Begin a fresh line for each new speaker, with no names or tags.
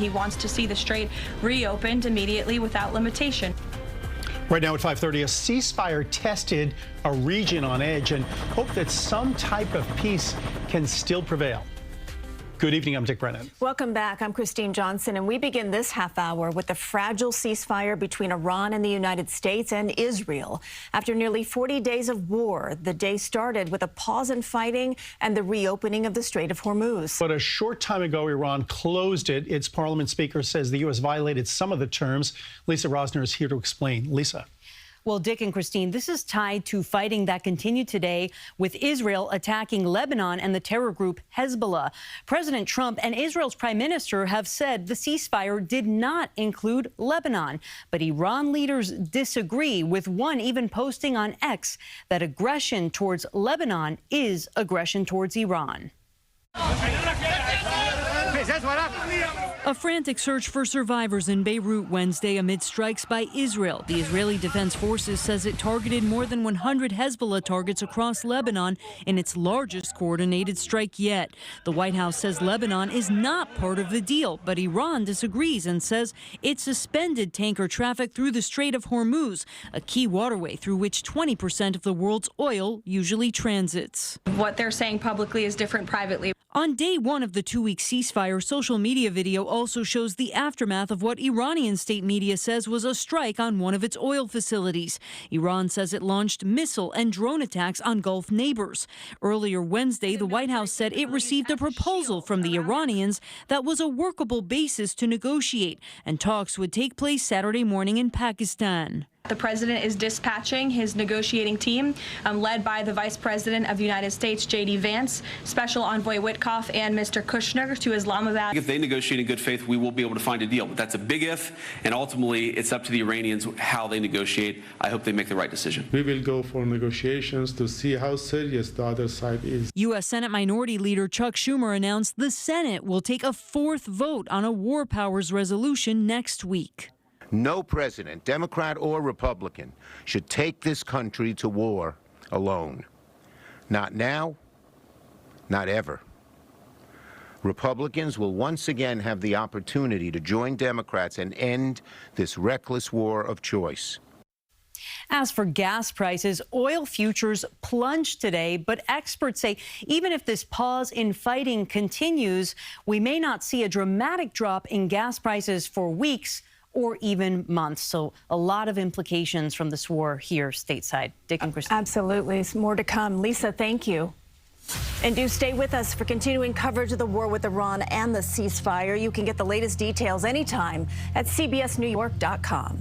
He wants to see the strait reopened immediately without limitation.
Right now at 5:30, a ceasefire tested a region on edge and hope that some type of peace can still prevail. Good evening, I'm Dick Brennan.
Welcome back. I'm Christine Johnson, and we begin this half hour with the fragile ceasefire between Iran and the United States and Israel. After nearly 40 days of war, the day started with a pause in fighting and the reopening of the Strait of Hormuz.
But a short time ago, Iran closed it. Its parliament speaker says the U.S. violated some of the terms. Lisa Rozner is here to explain. Lisa.
Well, Dick and Christine, this is tied to fighting that continued today with Israel attacking Lebanon and the terror group Hezbollah. President Trump and Israel's prime minister have said the ceasefire did not include Lebanon. But Iran leaders disagree, with one even posting on X that aggression towards Lebanon is aggression towards Iran. A frantic search for survivors in Beirut Wednesday amid strikes by Israel. The Israeli Defense Forces says it targeted more than 100 Hezbollah targets across Lebanon in its largest coordinated strike yet. The White House says Lebanon is not part of the deal, but Iran disagrees and says it suspended tanker traffic through the Strait of Hormuz, a key waterway through which 20% of the world's oil usually transits.
What they're saying publicly is different privately.
On day one of the two-week ceasefire, social media video also shows the aftermath of what Iranian state media says was a strike on one of its oil facilities. Iran says it launched missile and drone attacks on Gulf neighbors. Earlier Wednesday, the White House said it received a proposal from the Iranians that was a workable basis to negotiate, and talks would take place Saturday morning in Pakistan.
The president is dispatching his negotiating team, led by the Vice President of the United States, J.D. Vance, Special Envoy Witkoff, and Mr. Kushner to Islamabad.
If they negotiate in good faith, we will be able to find a deal. But that's a big if, and ultimately it's up to the Iranians how they negotiate. I hope they make the right decision.
We will go for negotiations to see how serious the other side is.
U.S. Senate Minority Leader Chuck Schumer announced the Senate will take a fourth vote on a war powers resolution next week.
No president, Democrat or Republican, should take this country to war alone. Not now, not ever. Republicans will once again have the opportunity to join Democrats and end this reckless war of choice.
As for gas prices, oil futures plunged today, but experts say even if this pause in fighting continues, we may not see a dramatic drop in gas prices for weeks or even months. So a lot of implications from this war here stateside. Dick and Christine.
Absolutely. More to come. Lisa, thank you. And do stay with us for continuing coverage of the war with Iran and the ceasefire. You can get the latest details anytime at CBSNewYork.com.